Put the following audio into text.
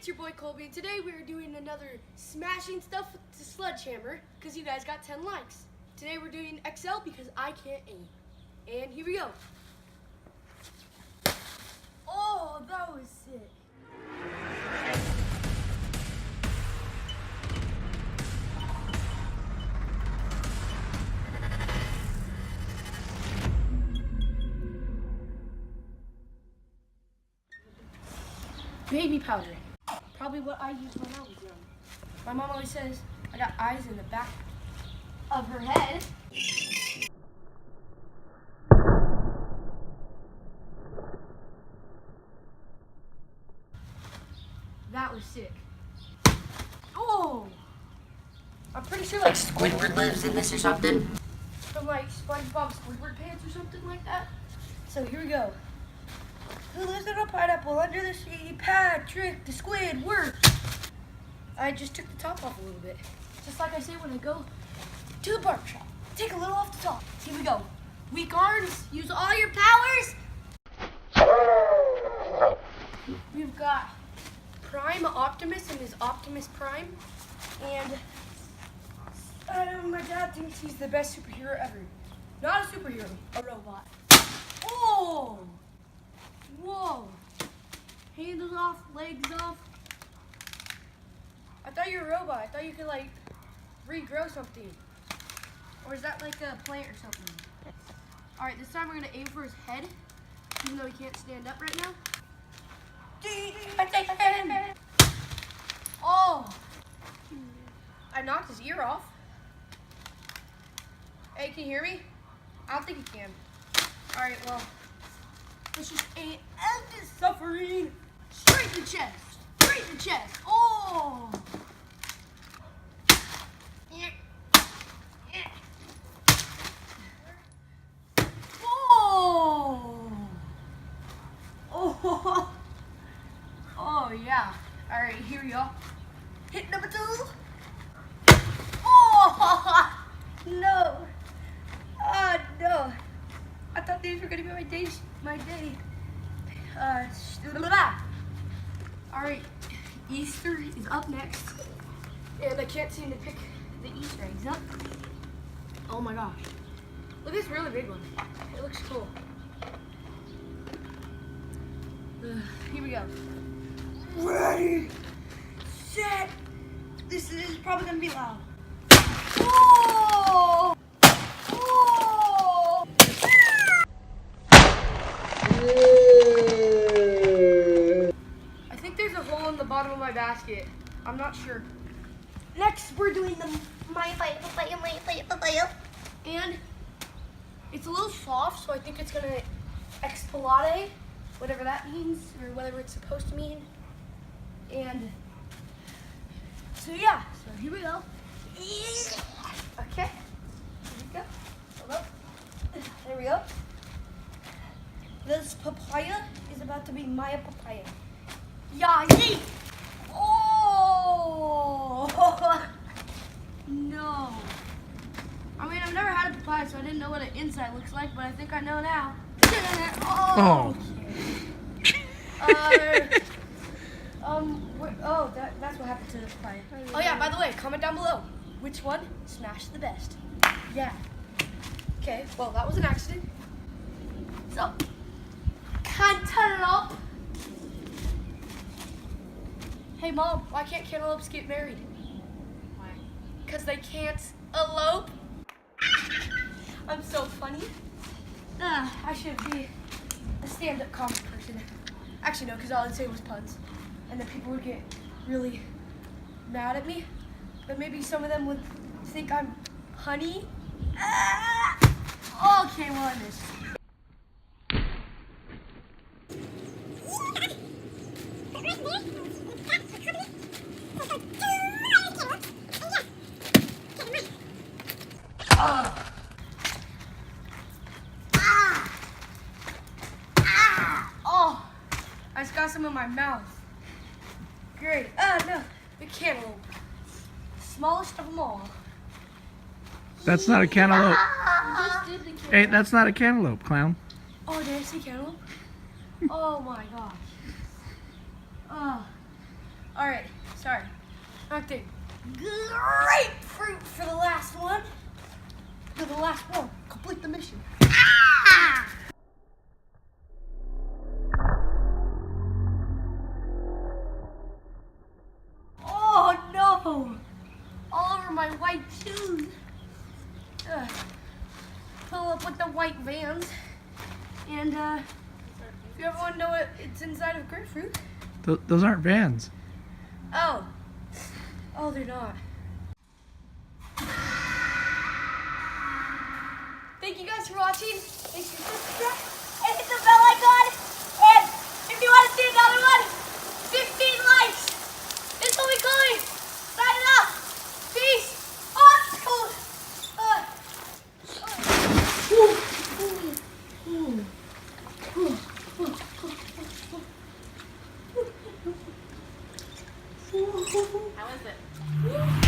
it's your boy Colby, and today we are doing another smashing stuff with the Sledgehammer because you guys got 10 likes. Today we're doing XL because I can't aim. And here we go. Oh, that was sick. Baby powder. Probably what I used when I was young. My mom always says I got eyes in the back of her head. That was sick. Oh! I'm pretty sure like Squidward lives in this or something. From like SpongeBob Squidward pants or something like that. So here we go. Who lives in a pineapple under the sea? Patrick the Squidward. I just took the top off a little bit. Just like I say when I go to the barber shop. Take a little off the top. Here we go. Weak arms. Use all your powers. We've got Prime Optimus and his Optimus Prime. And my dad thinks he's the best superhero ever. Not a superhero, a robot. Oh! Whoa! Handles off, legs off. I thought you were a robot. I thought you could like regrow something. Or is that like a plant or something? Alright, this time we're gonna aim for his head, even though he can't stand up right now. Oh! I knocked his ear off. Hey, can you hear me? I don't think he can. Alright, well. Let's just end this suffering. Straight in the chest. Straight in the chest. Oh! Oh! Oh! Oh, yeah. All right, here we go. Hit number 2. Oh! No. Oh, no. I thought these were going to be my day. All right, Easter is up next. And I can't seem to pick the Easter eggs up. Oh my gosh. Look at this really big one. It looks cool. Here we go. Ready, set. This is probably going to be loud. Oh! Oh! I think there's a hole in the bottom of my basket. I'm not sure. Next, we're doing the and it's a little soft, so I think it's gonna explode, whatever that means, or whatever it's supposed to mean. And so yeah, so here we go. Okay, here we go. Hold up. There we go. This papaya is about to be my papaya. Yay! Oh! No. I mean, I've never had a papaya, so I didn't know what an inside looks like, but I think I know now. Oh! That's what happened to the papaya. Oh yeah, by the way, comment down below. Which one smashed the best? Yeah. Okay, well, that was an accident. So, cantaloupe. Hey Mom, why can't cantaloupes get married? Why? Because they can't elope. I'm so funny. I should be a stand-up comedy person. Actually, no, because all I'd say was puns. And then people would get really mad at me. But maybe some of them would think I'm honey. Okay, well, I missed. Oh, I just got some in my mouth. Great. No, the cantaloupe. Smallest of them all. That's not a cantaloupe. Just did the cantaloupe. Hey, that's not a cantaloupe, clown. Oh, did I see cantaloupe? Oh my gosh. Oh. All sorry. Not the grapefruit for the last one. For the last one. Complete the mission. Oh no! All over my white shoes. Pull up with the white Vans. And if you ever want to know what it's inside of grapefruit. Those aren't Vans. Oh. Oh, they're not. Thank you guys for watching. Make sure to subscribe and hit the bell icon. And if you want to see another one, 15 likes. This will be coming. Sign it up. Peace. How is it?